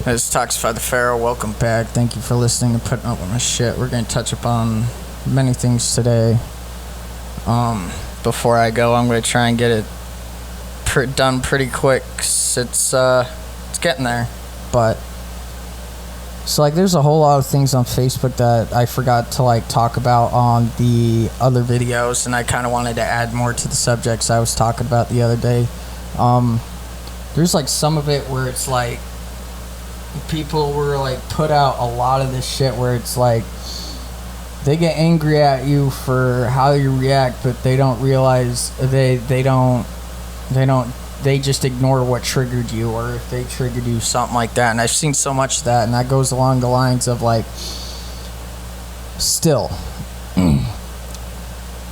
This is Toxified the Pharaoh. Welcome back. Thank you for listening and putting up with my shit. We're going to touch upon many things today. Before I go, I'm going to try and get it done pretty quick. It's getting there. But, so, there's a whole lot of things on Facebook that I forgot to, talk about on the other videos, and I kind of wanted to add more to the subjects I was talking about the other day. There's, some of it where it's, people were put out a lot of this shit where it's they get angry at you for how you react, but they don't realize they just ignore what triggered you, or if they triggered you, something like that. And I've seen so much of that, and that goes along the lines of still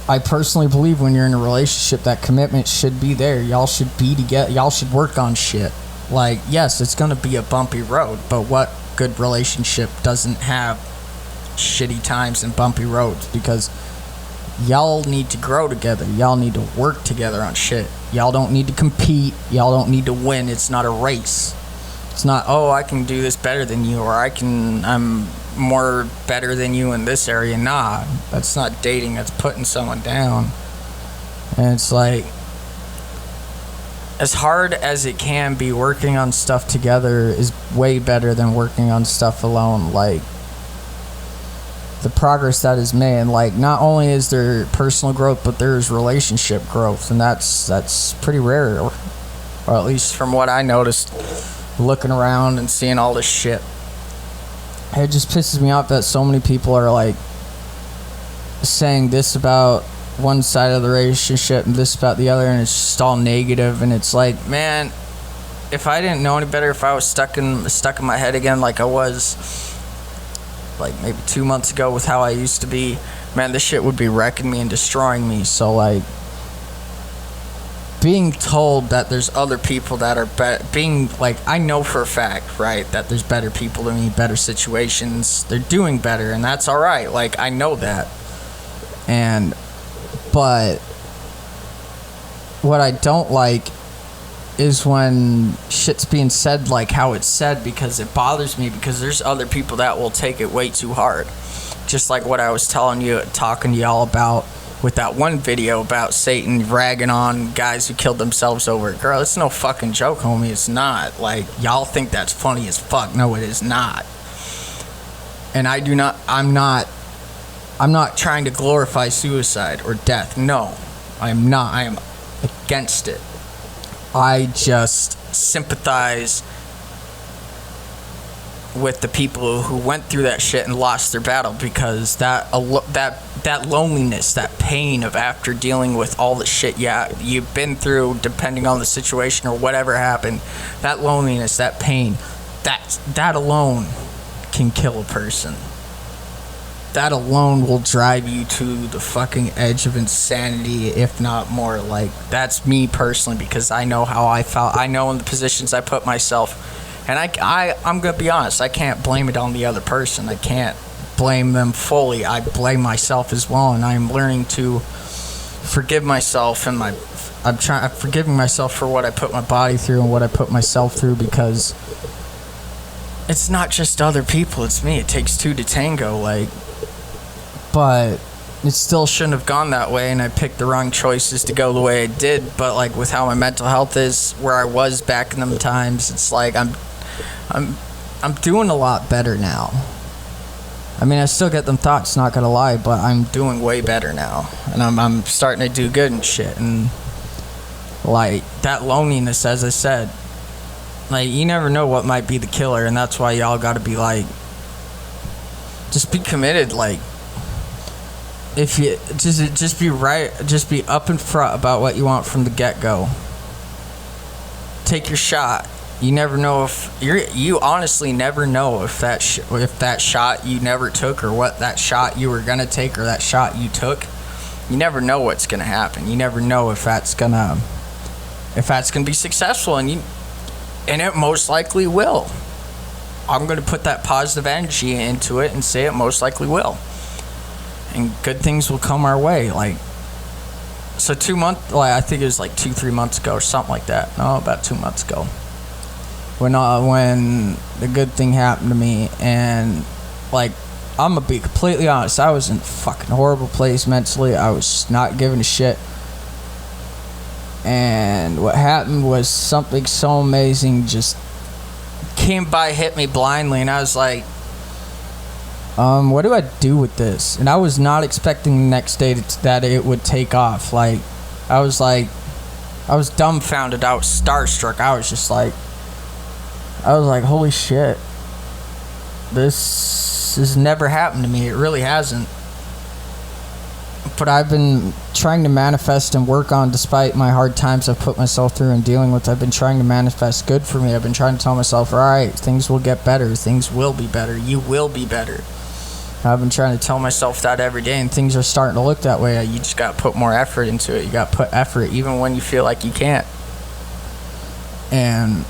I personally believe when you're in a relationship that commitment should be there. Y'all should be together. Y'all should work on shit. Yes, it's going to be a bumpy road, but what good relationship doesn't have shitty times and bumpy roads? Because y'all need to grow together. Y'all need to work together on shit. Y'all don't need to compete. Y'all don't need to win. It's not a race. It's not, oh, I can do this better than you, or I'm more better than you in this area. Nah, that's not dating. That's putting someone down. And it's as hard as it can be, working on stuff together is way better than working on stuff alone. The progress that is made, not only is there personal growth, but there's relationship growth, and that's pretty rare, or at least from what I noticed looking around and seeing all this shit. It just pisses me off that so many people are saying this about one side of the relationship and this about the other, and it's just all negative. And it's man, if I didn't know any better, if I was stuck in my head again like I was maybe 2 months ago with how I used to be, man, this shit would be wrecking me and destroying me. So being told that there's other people that are I know for a fact, right, that there's better people than me, better situations, they're doing better, and that's alright. I know that. But what I don't like is when shit's being said how it's said, because it bothers me, because there's other people that will take it way too hard. Just like what I was talking to y'all about with that one video about Satan ragging on guys who killed themselves over it. Girl, it's no fucking joke, homie. It's not. Y'all think that's funny as fuck. No, it is not. And I'm not trying to glorify suicide or death. No, I am not. I am against it. I just sympathize with the people who went through that shit and lost their battle, because that loneliness, that pain of after dealing with all the shit you've been through, depending on the situation or whatever happened, that loneliness, that pain, that alone can kill a person. That alone will drive you to the fucking edge of insanity, if not more. That's me personally, because I know how I felt. I know in the positions I put myself. And I'm going to be honest, I can't blame it on the other person. I can't blame them fully. I blame myself as well, and I'm learning to forgive myself, and I'm forgiving myself for what I put my body through and what I put myself through, because it's not just other people, it's me. It takes two to tango, but it still shouldn't have gone that way, and I picked the wrong choices to go the way I did. But with how my mental health is, where I was back in them times, it's I'm doing a lot better now. I mean, I still get them thoughts, not gonna lie, but I'm doing way better now, and I'm starting to do good and shit. And that loneliness, as I said, you never know what might be the killer, and that's why y'all gotta be just be committed. If you just be right, just be up and front about what you want from the get-go. Take your shot. You never know if you honestly never know if that shot you never took, or what that shot you were gonna take, or that shot you took. You never know what's gonna happen. You never know if that's gonna be successful, and it most likely will. I'm gonna put that positive energy into it and say it most likely will. And good things will come our way. So 2 months, I think it was 2-3 months ago or something like that. No, about 2 months ago. when the good thing happened to me. And like, I'm gonna be completely honest, I was in a fucking horrible place mentally. I was not giving a shit. And what happened was something so amazing just came by, hit me blindly, and I was like, what do I do with this? And I was not expecting the next day that it would take off. Like, I was dumbfounded. I was starstruck. I was like, holy shit. This has never happened to me. It really hasn't. But I've been trying to manifest and work on, despite my hard times I've put myself through and dealing with. I've been trying to manifest good for me. I've been trying to tell myself, all right, things will get better. Things will be better. You will be better. I've been trying to tell myself that every day, and things are starting to look that way. You just got to put more effort into it. You got to put effort even when you feel like you can't. And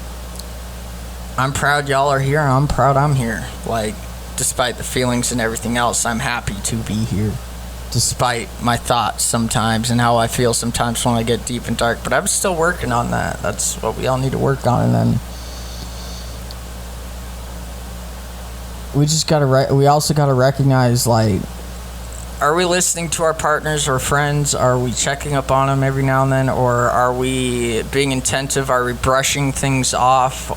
I'm proud y'all are here. I'm proud I'm here. Like, despite the feelings and everything else, I'm happy to be here. Despite my thoughts sometimes and how I feel sometimes when I get deep and dark. But I'm still working on that. That's what we all need to work on. And then we also gotta recognize, like, are we listening to our partners or friends? Are we checking up on them every now and then? Or are we being attentive? Are we brushing things off?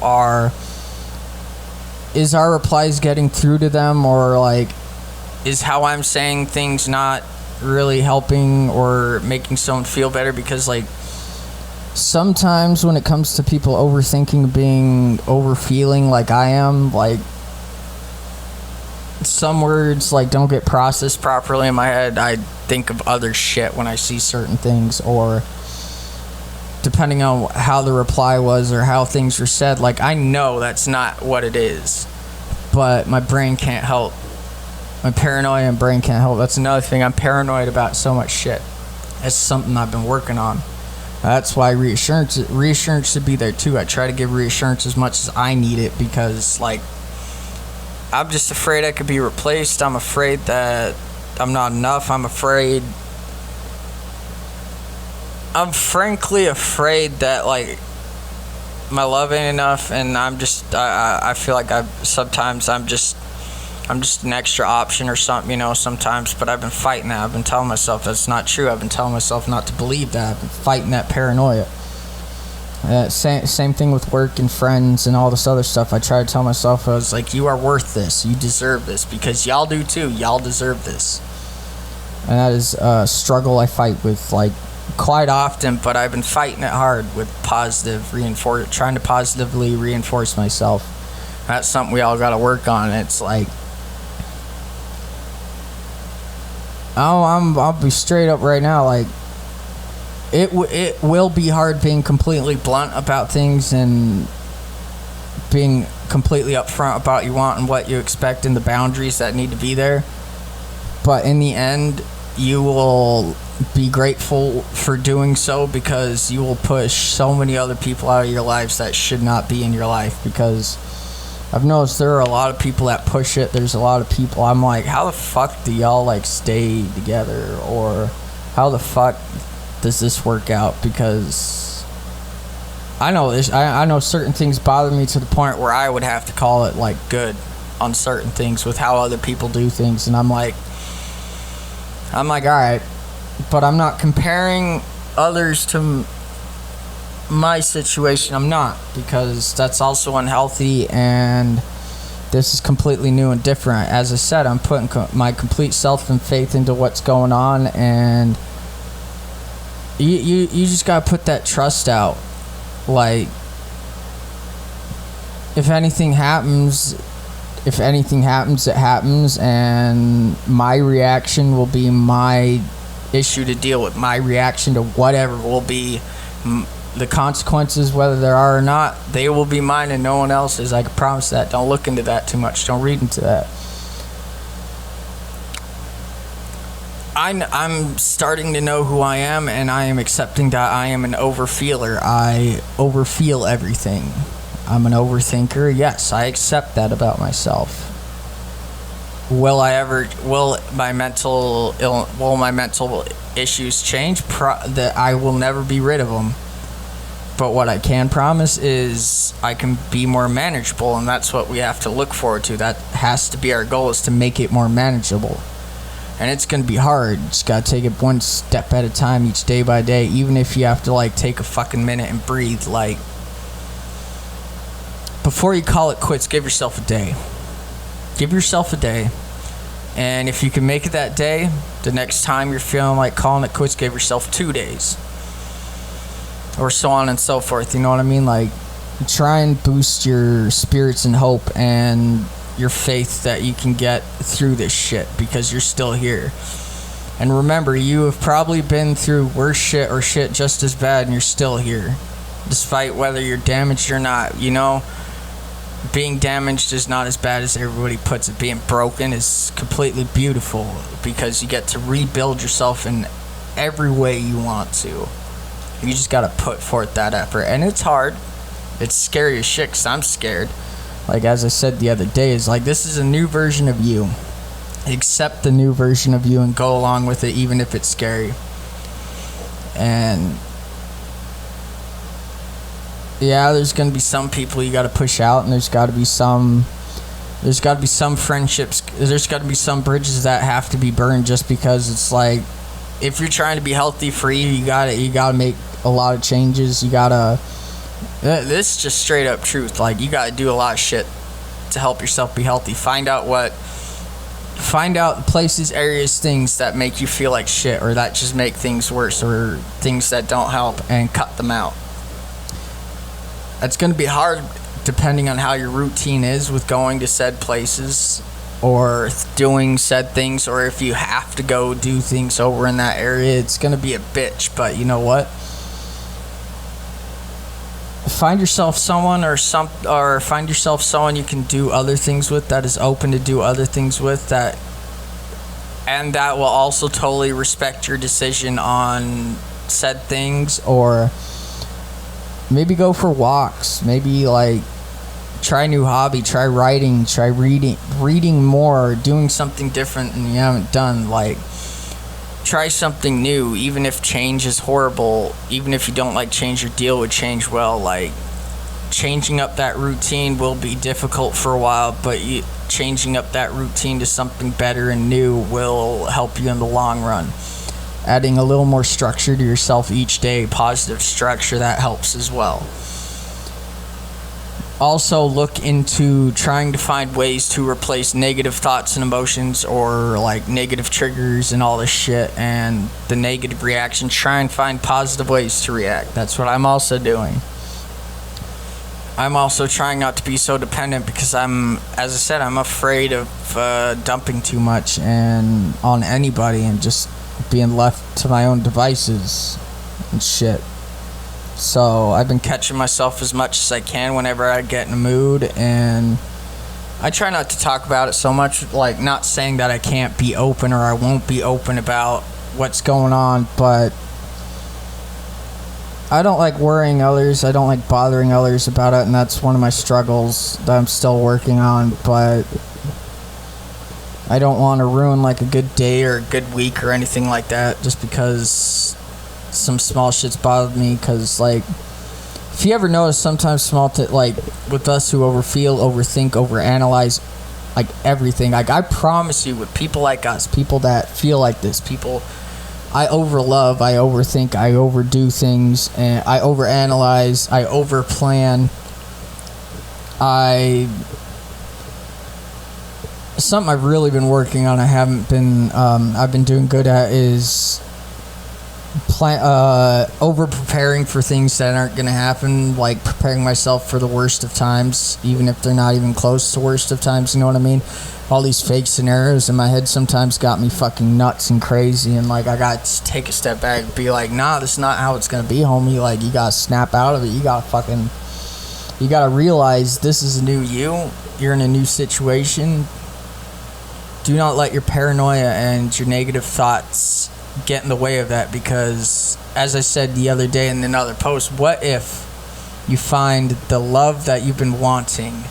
Is our replies getting through to them? Or, like, is how I'm saying things not really helping or making someone feel better? Because, like, sometimes when it comes to people overthinking, being overfeeling like I am, like, some words, like, don't get processed properly in my head. I think of other shit when I see certain things, or depending on how the reply was or how things were said, like, I know that's not what it is, but my brain can't help. My paranoia and brain can't help. That's another thing. I'm paranoid about so much shit. That's something I've been working on. That's why reassurance should be there too. I try to give reassurance as much as I need it, because, like, I'm just afraid I could be replaced. I'm afraid that I'm not enough. I'm frankly afraid that, like, my love ain't enough, and I feel like sometimes I'm just an extra option or something, you know, sometimes. But I've been fighting that. I've been telling myself that's not true. I've been telling myself not to believe that. I've been fighting that paranoia. Same thing with work and friends and all this other stuff. I try to tell myself, I was like, you are worth this. You deserve this, because y'all do too. Y'all deserve this. And that is a struggle I fight with, like, quite often, but I've been fighting it hard with trying to positively reinforce myself. That's something we all got to work on. It's like, I'll be straight up right now, like, it will be hard being completely blunt about things and being completely upfront about what you want and what you expect and the boundaries that need to be there. But in the end, you will be grateful for doing so, because you will push so many other people out of your lives that should not be in your life. Because I've noticed there are a lot of people that push it. There's a lot of people I'm like, how the fuck do y'all, like, stay together? Or how the fuck does this work out? Because I know certain things bother me to the point where I would have to call it, like, good on certain things with how other people do things. And I'm like, all right, but I'm not comparing others to my situation. I'm not, because that's also unhealthy, and this is completely new and different. As I said, I'm putting my complete self and faith into what's going on, and you just gotta put that trust out. Like, if anything happens, it happens, and my reaction will be my issue to deal with. My reaction to whatever will be the consequences, whether there are or not. They will be mine and no one else's. I can promise that. Don't look into that too much. Don't read into that. I'm starting to know who I am, and I am accepting that I am an overfeeler. I overfeel everything. I'm an overthinker. Yes, I accept that about myself. Will my mental issues change? That I will never be rid of them. But what I can promise is I can be more manageable, and that's what we have to look forward to. That has to be our goal, is to make it more manageable. And it's going to be hard. You just got to take it one step at a time, each day by day, even if you have to, like, take a fucking minute and breathe. Like, before you call it quits, give yourself a day. Give yourself a day. And if you can make it that day, the next time you're feeling like calling it quits, give yourself 2 days. Or so on and so forth, you know what I mean? Like, try and boost your spirits and hope and your faith that you can get through this shit, because you're still here. And remember, you have probably been through worse shit or shit just as bad, and you're still here. Despite whether you're damaged or not, you know? Being damaged is not as bad as everybody puts it. Being broken is completely beautiful, because you get to rebuild yourself in every way you want to. You just gotta put forth that effort. And it's hard. It's scary as shit, because I'm scared. Like, as I said the other day, is like, this is a new version of you. Accept the new version of you and go along with it, even if it's scary. And yeah, there's gonna be some people you gotta push out, and there's gotta be some friendships, there's gotta be some bridges that have to be burned, just because it's like, if you're trying to be healthy for you gotta make a lot of changes. This is just straight up truth. Like, you gotta do a lot of shit to help yourself be healthy. Find out places, areas, things that make you feel like shit, or that just make things worse, or things that don't help, and cut them out. It's gonna be hard depending on how your routine is with going to said places or doing said things, or if you have to go do things over in that area. It's gonna be a bitch, but you know what? Find yourself someone or find yourself someone you can do other things with, that is open to do other things with, that will also totally respect your decision on said things. Or maybe go for walks, maybe like try a new hobby, try writing, try reading more, doing something different than you haven't done. Like, try something new, even if change is horrible, even if you don't like change or deal with change well. Like, changing up that routine will be difficult for a while, but changing up that routine to something better and new will help you in the long run. Adding a little more structure to yourself each day, positive structure, that helps as well. Also, look into trying to find ways to replace negative thoughts and emotions, or like negative triggers and all this shit, and the negative reactions. Try and find positive ways to react. That's what I'm also doing. I'm also trying not to be so dependent, because as I said, I'm afraid of dumping too much and on anybody, and just being left to my own devices and shit. So I've been catching myself as much as I can whenever I get in a mood, and I try not to talk about it so much. Like, not saying that I can't be open or I won't be open about what's going on, but I don't like worrying others. I don't like bothering others about it, and that's one of my struggles that I'm still working on. But I don't want to ruin like a good day or a good week or anything like that, just because some small shit's bothered me. Because, like, if you ever notice, sometimes like with us who overthink, overanalyze, like everything, like I promise you, with people like us, people that feel like this, people, I overlove, I overthink, I overdo things, and I overanalyze, I overplan. Something I've really been working on, I've been doing good at, is over preparing for things that aren't gonna happen. Like, preparing myself for the worst of times, even if they're not even close to worst of times, you know what I mean? All these fake scenarios in my head sometimes got me fucking nuts and crazy, and like, I got to take a step back and be like, nah, this is not how it's gonna be, homie. Like, you gotta snap out of it. You gotta realize this is a new you. You're in a new situation. Do not let your paranoia and your negative thoughts get in the way of that, because, as I said the other day in another post, what if you find the love that you've been wanting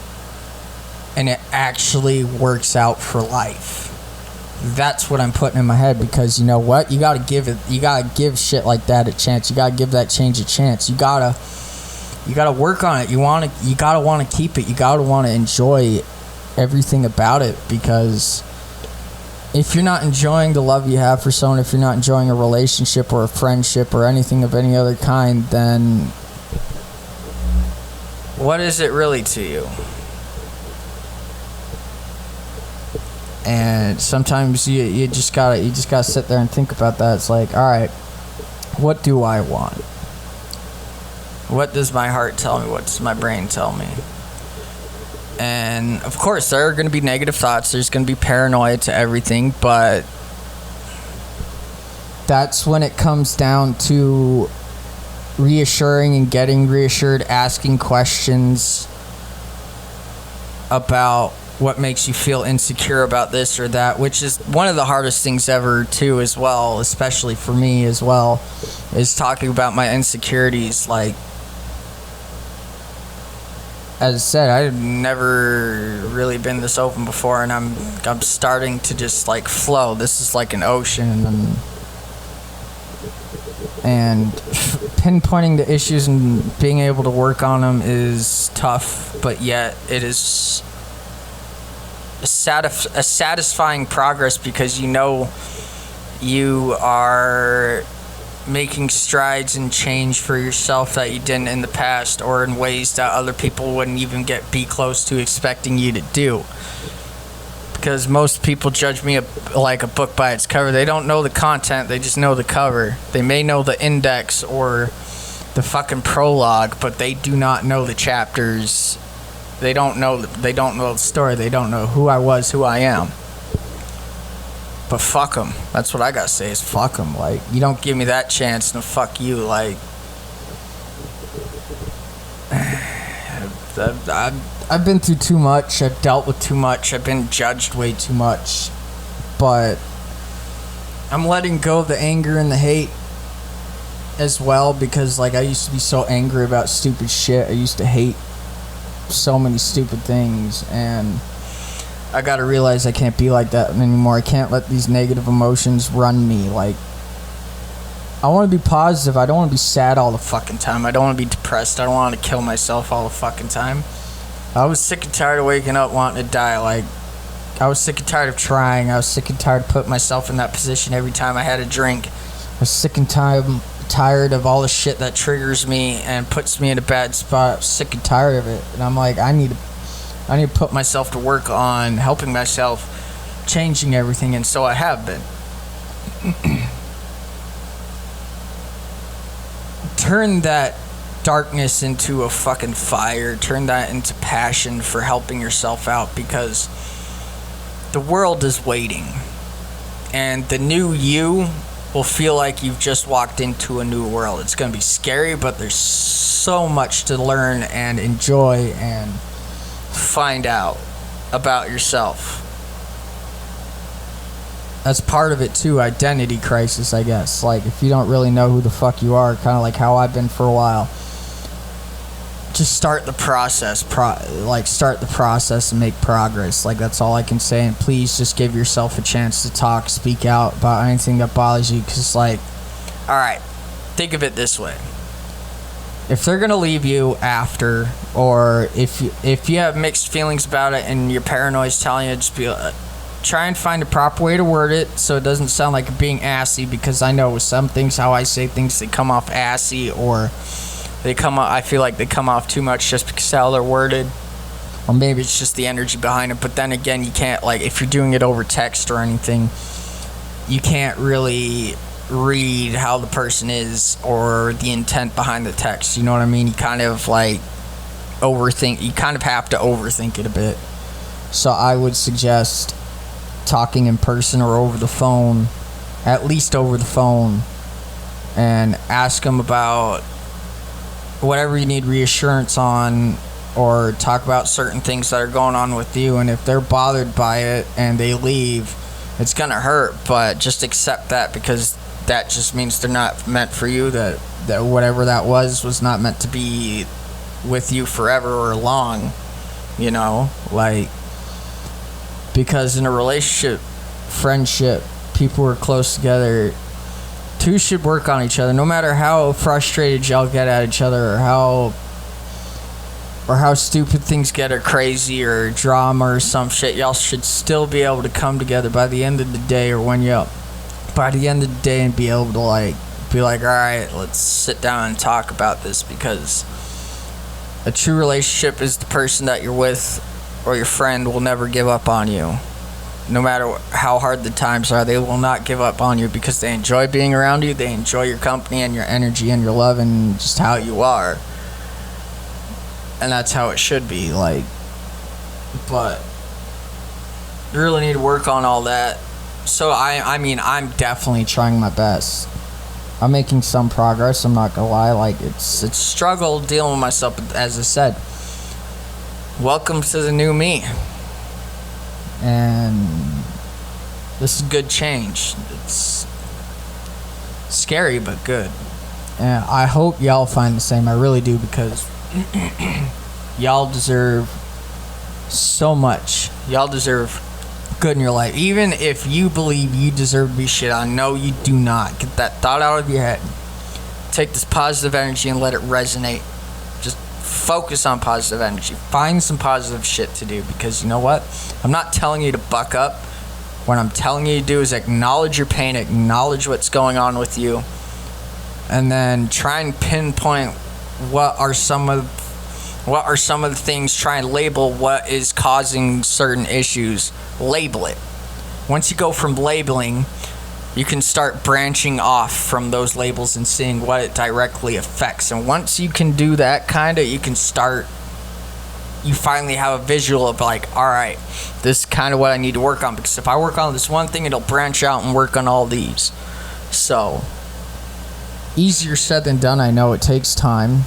and it actually works out for life? That's what I'm putting in my head, because you know what? You gotta give shit like that a chance. You gotta give that change a chance. You gotta You gotta work on it. You gotta want to keep it. You gotta want to enjoy everything about it, because if you're not enjoying the love you have for someone, if you're not enjoying a relationship or a friendship or anything of any other kind, then what is it really to you? And sometimes you just gotta sit there and think about that. It's like, all right, what do I want? What does my heart tell me? What does my brain tell me? And of course, there are going to be negative thoughts. There's going to be paranoia to everything, but that's when it comes down to reassuring and getting reassured, asking questions about what makes you feel insecure about this or that, which is one of the hardest things ever too, as well, especially for me as well, is talking about my insecurities. Like, as I said, I've never really been this open before, and I'm starting to just like flow. This is like an ocean, and pinpointing the issues and being able to work on them is tough, but yet it is a satisfying progress, because you know you are making strides and change for yourself that you didn't in the past, or in ways that other people wouldn't even be close to expecting you to do. Because most people judge me like a book by its cover. They don't know the content, they just know the cover. They may know the index or the fucking prologue, but they do not know the chapters. They don't know the story. They don't know who I was, who I am. But fuck them. That's what I gotta say, is fuck them. Like, you don't give me that chance, no, fuck you. Like, I've been through too much. I've dealt with too much. I've been judged way too much. But I'm letting go of the anger and the hate as well, because like, I used to be so angry about stupid shit. I used to hate so many stupid things, and I gotta realize I can't be like that anymore. I can't let these negative emotions run me. Like, I want to be positive. I don't want to be sad all the fucking time. I don't want to be depressed. I don't want to kill myself all the fucking time. I was sick and tired of waking up wanting to die. Like, I was sick and tired of trying. I was sick and tired of putting myself in that position every time I had a drink. I was sick and tired of all the shit that triggers me and puts me in a bad spot. I was sick and tired of it. And I'm like, I need to put myself to work on helping myself, changing everything, and so I have been. Turn that darkness into a fucking fire. Turn that into passion for helping yourself out, because the world is waiting. And the new you will feel like you've just walked into a new world. It's going to be scary, but there's so much to learn and enjoy and find out about yourself. That's part of it too, identity crisis, I guess. Like, if you don't really know who the fuck you are, kind of like how I've been for a while, just start the process. Start the process and make progress. Like, that's all I can say. And please just give yourself a chance to talk, speak out about anything that bothers you. Because, like, alright, think of it this way. If they're gonna leave you after, or if you have mixed feelings about it and your paranoia's telling you, just be try and find a proper way to word it so it doesn't sound like you're being assy, because I know with some things, how I say things, they come off assy, or I feel like they come off too much just because how they're worded, or maybe it's just the energy behind it. But then again, you can't, like, if you're doing it over text or anything, you can't really read how the person is or the intent behind the text, you know what I mean? You kind of like overthink, you kind of have to overthink it a bit. So I would suggest talking in person or over the phone, at least over the phone, and ask them about whatever you need reassurance on, or talk about certain things that are going on with you. And if they're bothered by it and they leave, it's gonna hurt, but just accept that, because that just means they're not meant for you, that whatever that was not meant to be with you forever or long, you know? Like, because in a relationship, friendship, people who are close together, two should work on each other. No matter how frustrated y'all get at each other, or how or how stupid things get or crazy or drama or some shit, y'all should still be able to come together by the end of the day, or when you by the end of the day, and be able to like be like, all right, let's sit down and talk about this, because a true relationship is the person that you're with, or your friend will never give up on you. No matter how hard the times are, they will not give up on you, because they enjoy being around you, they enjoy your company and your energy and your love and just how you are. And that's how it should be, like. But you really need to work on all that. So I mean, I'm definitely trying my best. I'm making some progress, I'm not gonna lie. Like, it's a struggle dealing with myself, but as I said, welcome to the new me. And this is good change. It's scary but good. And I hope y'all find the same. I really do, because y'all deserve so much. Y'all deserve good in your life. Even if you believe you deserve to be shit on, no, you do not. Get that thought out of your head. Take this positive energy and let it resonate. Just focus on positive energy. Find some positive shit to do, because you know what? I'm not telling you to buck up. What I'm telling you to do is acknowledge your pain, acknowledge what's going on with you, and then try and pinpoint what are some of the things. Try and label what is causing certain issues. Label it. Once you go from labeling, you can start branching off from those labels and seeing what it directly affects. And once you can do that, you can start, you finally have a visual of like, all right, this is kind of what I need to work on, because if I work on this one thing, it'll branch out and work on all these. So, easier said than done. I know it takes time.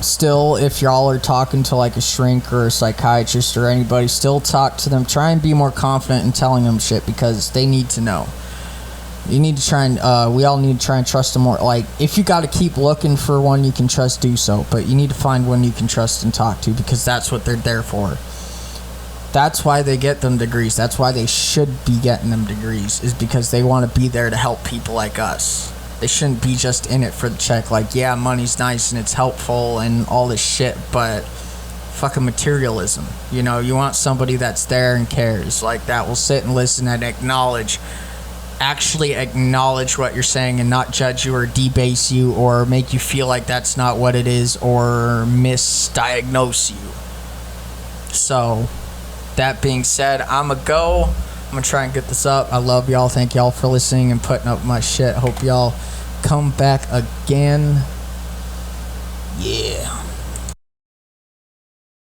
Still, if y'all are talking to like a shrink or a psychiatrist or anybody, still talk to them. Try and be more confident in telling them shit, because they need to know. You need to try and, we all need to try and trust them more. Like, if you got to keep looking for one you can trust, do so. But you need to find one you can trust and talk to, because that's what they're there for. That's why they get them degrees. That's why they should be getting them degrees, is because they want to be there to help people like us. They shouldn't be just in it for the check. Like, yeah, money's nice and it's helpful and all this shit, but fucking materialism. You know, you want somebody that's there and cares. Like, that will sit and listen and actually acknowledge what you're saying, and not judge you or debase you or make you feel like that's not what it is, or misdiagnose you. So, that being said, I'm gonna try and get this up. I love y'all. Thank y'all for listening and putting up my shit. Hope y'all come back again. Yeah.